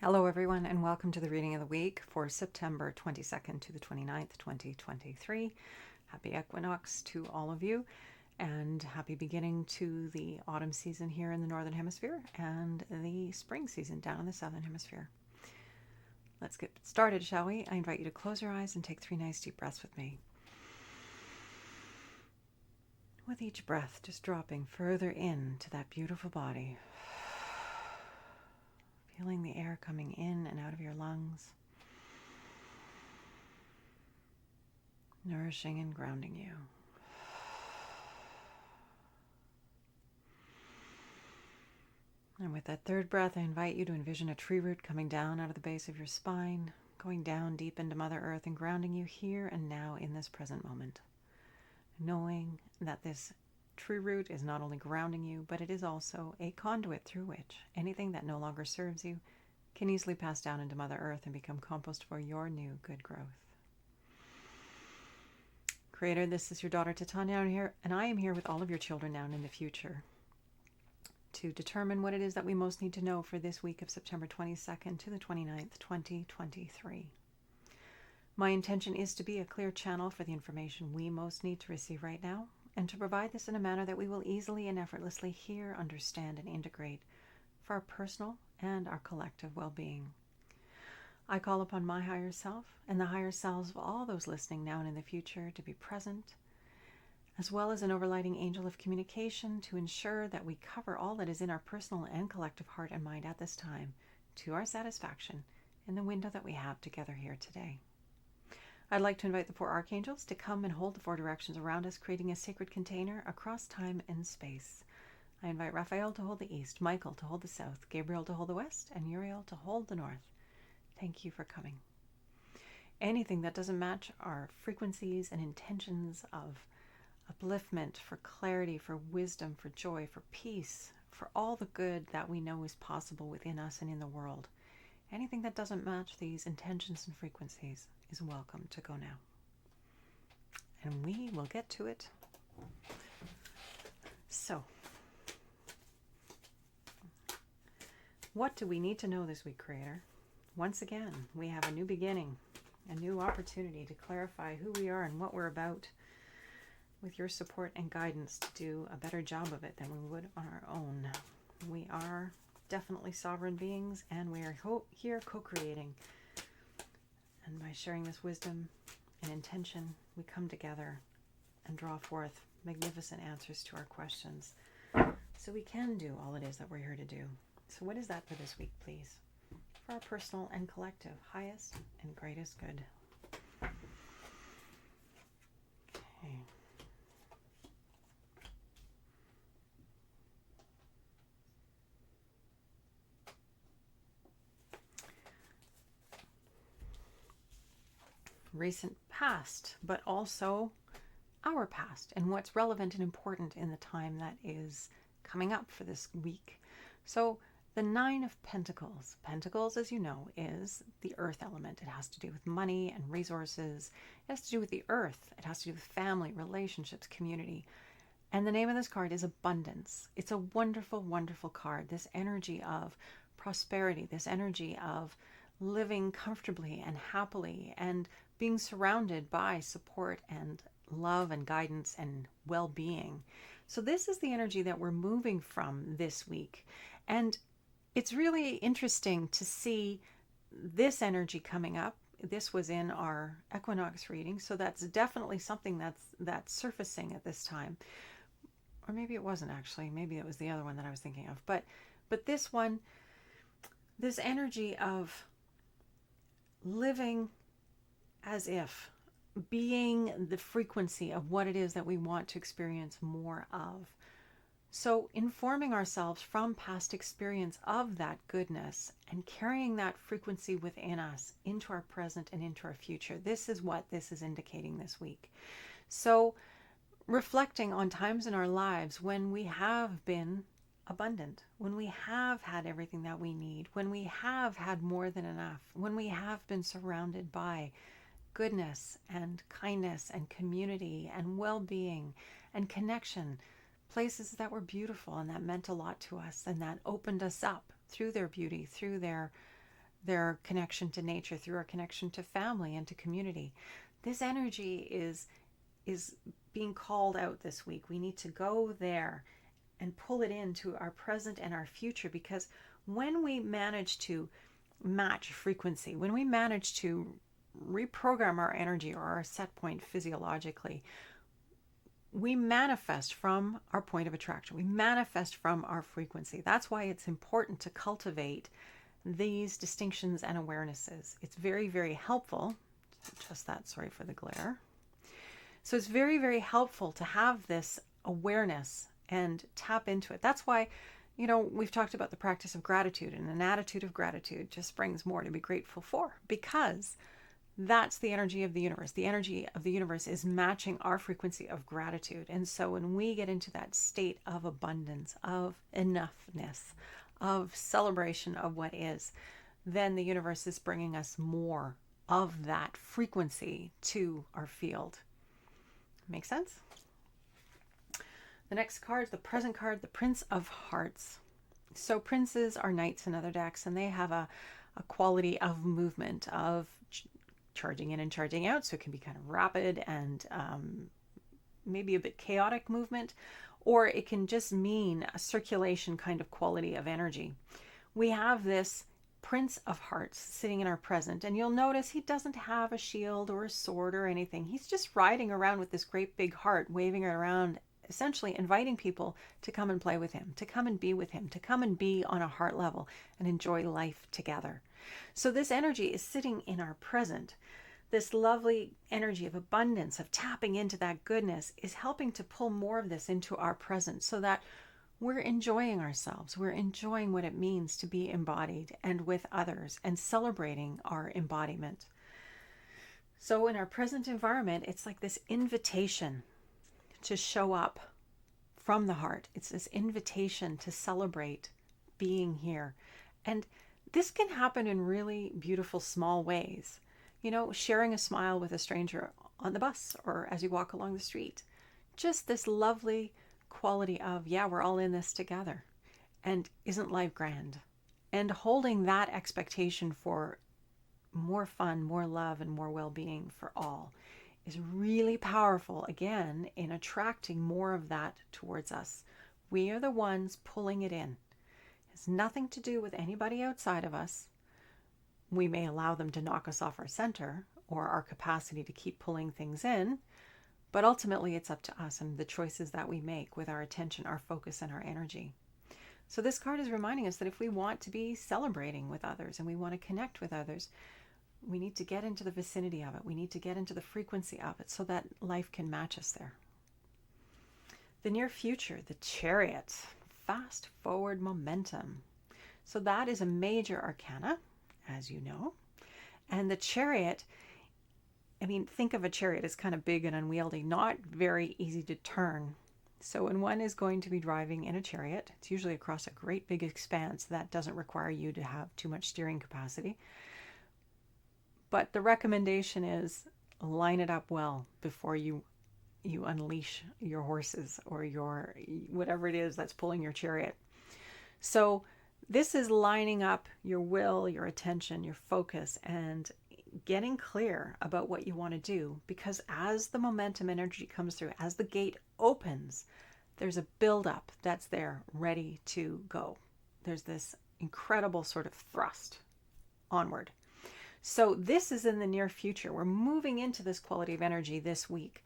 Hello, everyone, and welcome to the reading of the week for September 22nd to the 29th, 2023. Happy equinox to all of you, and happy beginning to the autumn season here in the Northern Hemisphere and the spring season down in the Southern Hemisphere. Let's get started, shall we? I invite you to close your eyes and take 3 nice deep breaths with me. With each breath, just dropping further into that beautiful body. Feeling the air coming in and out of your lungs, nourishing and grounding you. And with that third breath, I invite you to envision a tree root coming down out of the base of your spine, going down deep into Mother Earth and grounding you here and now in this present moment. Knowing that this tree root is not only grounding you, but it is also a conduit through which anything that no longer serves you can easily pass down into Mother Earth and become compost for your new good growth. Creator, this is your daughter Titania, and I am here with all of your children now and in the future to determine what it is that we most need to know for this week of September 22nd to the 29th, 2023. My intention is to be a clear channel for the information we most need to receive right now, and to provide this in a manner that we will easily and effortlessly hear, understand, and integrate for our personal and our collective well-being. I call upon my higher self and the higher selves of all those listening now and in the future to be present, as well as an overlighting angel of communication to ensure that we cover all that is in our personal and collective heart and mind at this time to our satisfaction in the window that we have together here today. I'd like to invite the 4 archangels to come and hold the 4 directions around us, creating a sacred container across time and space. I invite Raphael to hold the east, Michael to hold the south, Gabriel to hold the west, and Uriel to hold the north. Thank you for coming. Anything that doesn't match our frequencies and intentions of upliftment, for clarity, for wisdom, for joy, for peace, for all the good that we know is possible within us and in the world, anything that doesn't match these intentions and frequencies is welcome to go now. And we will get to it. So, what do we need to know this week, Creator? Once again, we have a new beginning, a new opportunity to clarify who we are and what we're about, with your support and guidance to do a better job of it than we would on our own. We are definitely sovereign beings, and we are here co-creating. And by sharing this wisdom and intention, we come together and draw forth magnificent answers to our questions, so we can do all it is that we're here to do. So what is that for this week, please? For our personal and collective highest and greatest good. Okay. Recent past, but also our past and what's relevant and important in the time that is coming up for this week. So the 9 of Pentacles. Pentacles, as you know, is the earth element. It has to do with money and resources. It has to do with the earth. It has to do with family, relationships, community. And the name of this card is Abundance. It's a wonderful, wonderful card. This energy of prosperity, this energy of living comfortably and happily and being surrounded by support and love and guidance and well-being. So this is the energy that we're moving from this week. And it's really interesting to see this energy coming up. This was in our equinox reading, so that's definitely something that's surfacing at this time. Or maybe it wasn't actually. Maybe it was the other one that I was thinking of. But this one, this energy of living as if, being the frequency of what it is that we want to experience more of. So informing ourselves from past experience of that goodness and carrying that frequency within us into our present and into our future. This is what this is indicating this week. So reflecting on times in our lives when we have been abundant, when we have had everything that we need, when we have had more than enough, when we have been surrounded by goodness and kindness and community and well-being and connection, places that were beautiful and that meant a lot to us and that opened us up through their beauty, through their their connection to nature, through our connection to family and to community. This energy is being called out this week. We need to go there and pull it into our present and our future, because when we manage to match frequency, when we manage to reprogram our energy or our set point physiologically, we manifest from our point of attraction. We manifest from our frequency. That's why it's important to cultivate these distinctions and awarenesses. It's very, very helpful. Just that, sorry for the glare. So it's very, very helpful to have this awareness and tap into it. That's why, we've talked about the practice of gratitude, and an attitude of gratitude just brings more to be grateful for, because that's the energy of the universe. The energy of the universe is matching our frequency of gratitude. And so when we get into that state of abundance, of enoughness, of celebration of what is, then the universe is bringing us more of that frequency to our field. Make sense? The next card is the present card, the Prince of Hearts. So princes are knights in other decks, and they have a quality of movement, of charging in and charging out. So it can be kind of rapid and maybe a bit chaotic movement, or it can just mean a circulation kind of quality of energy. We have this Prince of Hearts sitting in our present, and you'll notice he doesn't have a shield or a sword or anything. He's just riding around with this great big heart, waving it around, essentially inviting people to come and play with him, to come and be with him, to come and be on a heart level and enjoy life together. So this energy is sitting in our present. This lovely energy of abundance, of tapping into that goodness, is helping to pull more of this into our present, so that we're enjoying ourselves. We're enjoying what it means to be embodied and with others, and celebrating our embodiment. So in our present environment, it's like this invitation to show up from the heart. It's this invitation to celebrate being here. And this can happen in really beautiful small ways. Sharing a smile with a stranger on the bus or as you walk along the street. Just this lovely quality of, yeah, we're all in this together. And isn't life grand? And holding that expectation for more fun, more love, and more well-being for all is really powerful, again, in attracting more of that towards us. We are the ones pulling it in. It has nothing to do with anybody outside of us. We may allow them to knock us off our center or our capacity to keep pulling things in, but ultimately it's up to us and the choices that we make with our attention, our focus, and our energy. So this card is reminding us that if we want to be celebrating with others and we want to connect with others, we need to get into the vicinity of it. We need to get into the frequency of it so that life can match us there. The near future, the Chariot, fast forward momentum. So that is a major arcana, as you know. And the Chariot, think of a chariot as kind of big and unwieldy, not very easy to turn. So when one is going to be driving in a chariot, it's usually across a great big expanse that doesn't require you to have too much steering capacity. But the recommendation is line it up well before you unleash your horses or your whatever it is that's pulling your chariot. So this is lining up your will, your attention, your focus, and getting clear about what you want to do, because as the momentum energy comes through, as the gate opens, there's a buildup that's there ready to go. There's this incredible sort of thrust onward. So this is in the near future. We're moving into this quality of energy this week.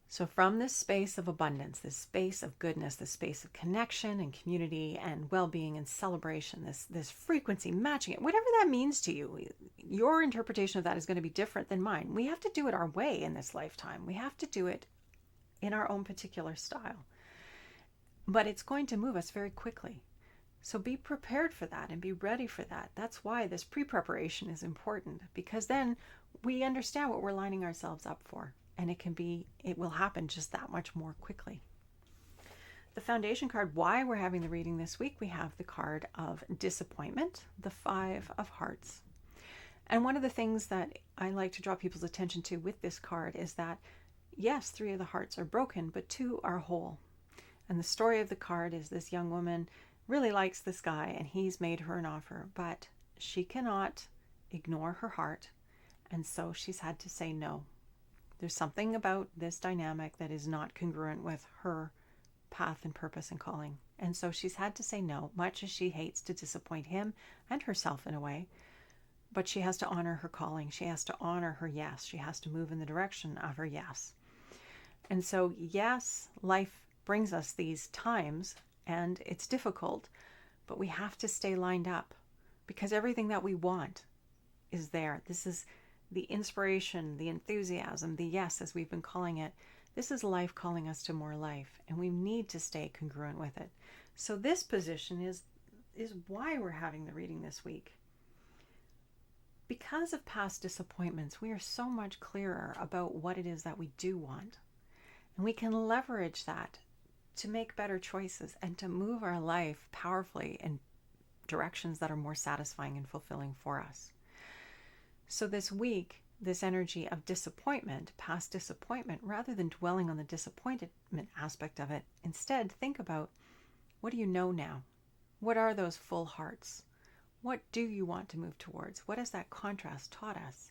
So from this space of abundance, this space of goodness, this space of connection and community and well-being and celebration, this frequency, matching it, whatever that means to you, your interpretation of that is going to be different than mine. We have to do it our way in this lifetime. We have to do it in our own particular style. But it's going to move us very quickly. So be prepared for that and be ready for that. That's why this pre-preparation is important, because then we understand what we're lining ourselves up for. And it will happen just that much more quickly. The foundation card, why we're having the reading this week, we have the card of disappointment, the 5 of Hearts. And one of the things that I like to draw people's attention to with this card is that, yes, 3 of the hearts are broken, but 2 are whole. And the story of the card is this young woman really likes this guy and he's made her an offer, but she cannot ignore her heart, and so she's had to say no. There's something about this dynamic that is not congruent with her path and purpose and calling. And so she's had to say no, much as she hates to disappoint him and herself in a way. But she has to honor her calling. She has to honor her yes. She has to move in the direction of her yes. And so, yes, life brings us these times and it's difficult, but we have to stay lined up because everything that we want is there. This is the inspiration, the enthusiasm, the yes, as we've been calling it. This is life calling us to more life, and we need to stay congruent with it. So this position is why we're having the reading this week. Because of past disappointments, we are so much clearer about what it is that we do want. And we can leverage that to make better choices and to move our life powerfully in directions that are more satisfying and fulfilling for us. So this week, this energy of disappointment, past disappointment, rather than dwelling on the disappointment aspect of it, instead think about, what do you know now? What are those full hearts? What do you want to move towards? What has that contrast taught us?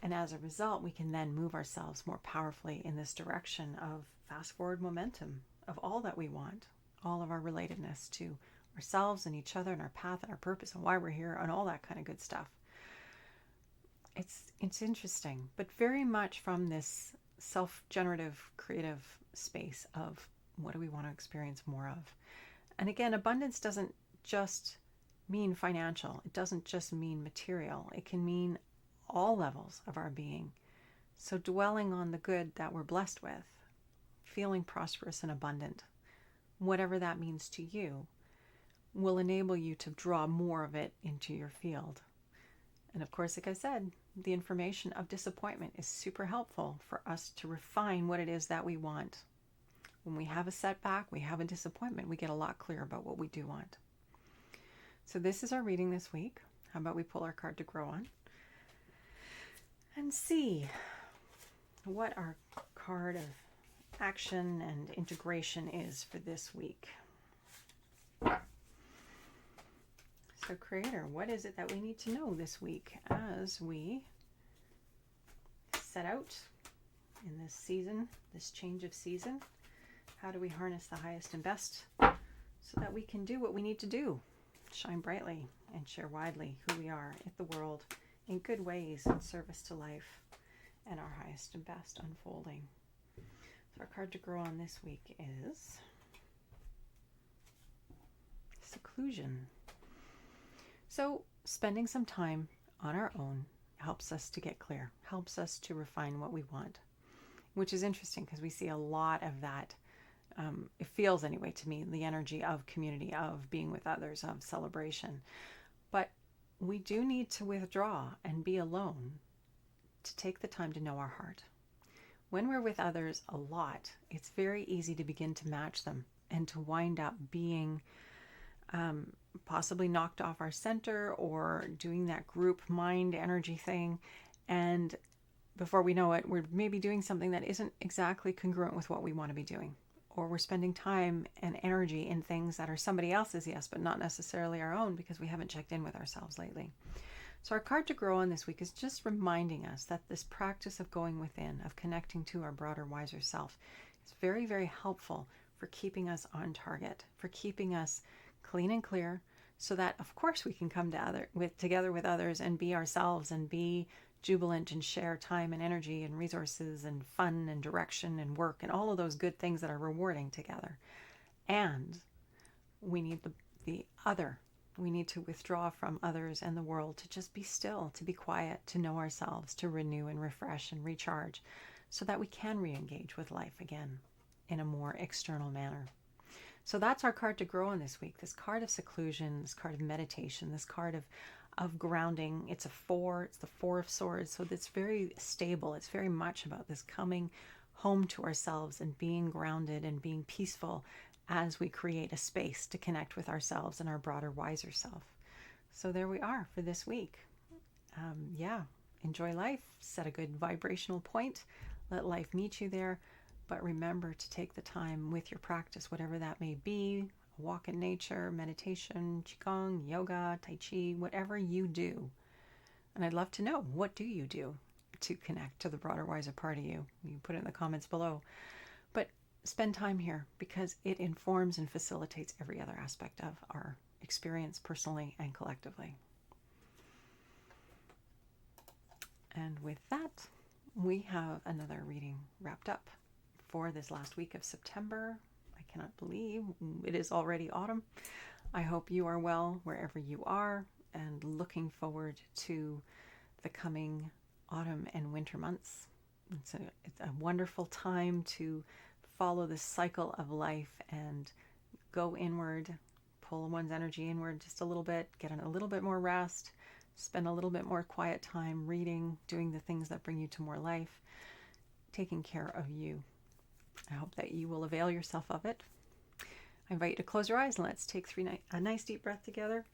And as a result, we can then move ourselves more powerfully in this direction of fast forward momentum of all that we want, all of our relatedness to ourselves and each other and our path and our purpose and why we're here and all that kind of good stuff. It's interesting, but very much from this self-generative, creative space of what do we want to experience more of. And again, abundance doesn't just mean financial. It doesn't just mean material. It can mean all levels of our being. So dwelling on the good that we're blessed with, feeling prosperous and abundant, whatever that means to you, will enable you to draw more of it into your field. And of course, like I said, the information of disappointment is super helpful for us to refine what it is that we want. When we have a setback, we have a disappointment, we get a lot clearer about what we do want. So this is our reading this week. How about we pull our card to grow on and see what our card of action and integration is for this week. So Creator, what is it that we need to know this week as we set out in this season, this change of season? How do we harness the highest and best so that we can do what we need to do? Shine brightly and share widely who we are in the world in good ways in service to life and our highest and best unfolding. So our card to grow on this week is Seclusion. So spending some time on our own helps us to get clear, helps us to refine what we want, which is interesting because we see a lot of that. It feels anyway to me, the energy of community, of being with others, of celebration. But we do need to withdraw and be alone to take the time to know our heart. When we're with others a lot, it's very easy to begin to match them and to wind up being possibly knocked off our center or doing that group mind energy thing. And before we know it, we're maybe doing something that isn't exactly congruent with what we want to be doing. Or we're spending time and energy in things that are somebody else's yes, but not necessarily our own because we haven't checked in with ourselves lately. So our card to grow on this week is just reminding us that this practice of going within, of connecting to our broader, wiser self, is very, very helpful for keeping us on target, for keeping us clean and clear, so that of course we can come together with others and be ourselves and be jubilant and share time and energy and resources and fun and direction and work and all of those good things that are rewarding together. And we need the other. We need to withdraw from others and the world to just be still, to be quiet, to know ourselves, to renew and refresh and recharge so that we can re-engage with life again in a more external manner. So that's our card to grow on this week. This card of seclusion, this card of meditation, this card of grounding. It's a 4. It's the 4 of Swords. So it's very stable. It's very much about this coming home to ourselves and being grounded and being peaceful as we create a space to connect with ourselves and our broader, wiser self. So there we are for this week. Enjoy life. Set a good vibrational point. Let life meet you there. But remember to take the time with your practice, whatever that may be, walk in nature, meditation, qigong, yoga, tai chi, whatever you do. And I'd love to know, what do you do to connect to the broader, wiser part of you? You put it in the comments below. But spend time here because it informs and facilitates every other aspect of our experience personally and collectively. And with that, we have another reading wrapped up for this last week of September. I cannot believe it is already autumn. I hope you are well wherever you are and looking forward to the coming autumn and winter months. It's a wonderful time to follow the cycle of life and go inward, pull one's energy inward just a little bit, get a little bit more rest, spend a little bit more quiet time reading, doing the things that bring you to more life, taking care of you. I hope that you will avail yourself of it. I invite you to close your eyes and let's take a nice deep breath together.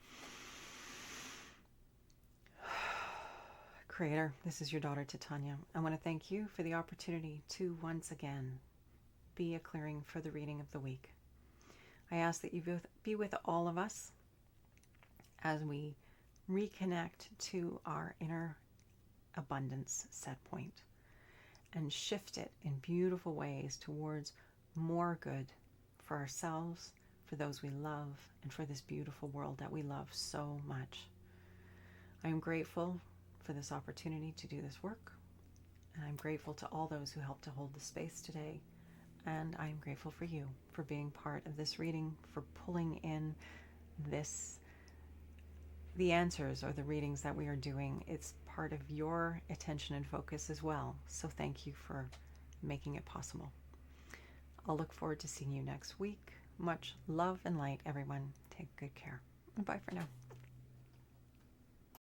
Creator, this is your daughter Titania. I want to thank you for the opportunity to once again be a clearing for the reading of the week. I ask that you be with all of us as we reconnect to our inner abundance set point and shift it in beautiful ways towards more good for ourselves, for those we love, and for this beautiful world that we love so much. I am grateful for this opportunity to do this work, and I'm grateful to all those who helped to hold the space today. And I'm grateful for you for being part of this reading, for pulling in the answers or the readings that we are doing. It's part of your attention and focus as well. So thank you for making it possible. I'll look forward to seeing you next week. Much love and light, everyone. Take good care. And bye for now.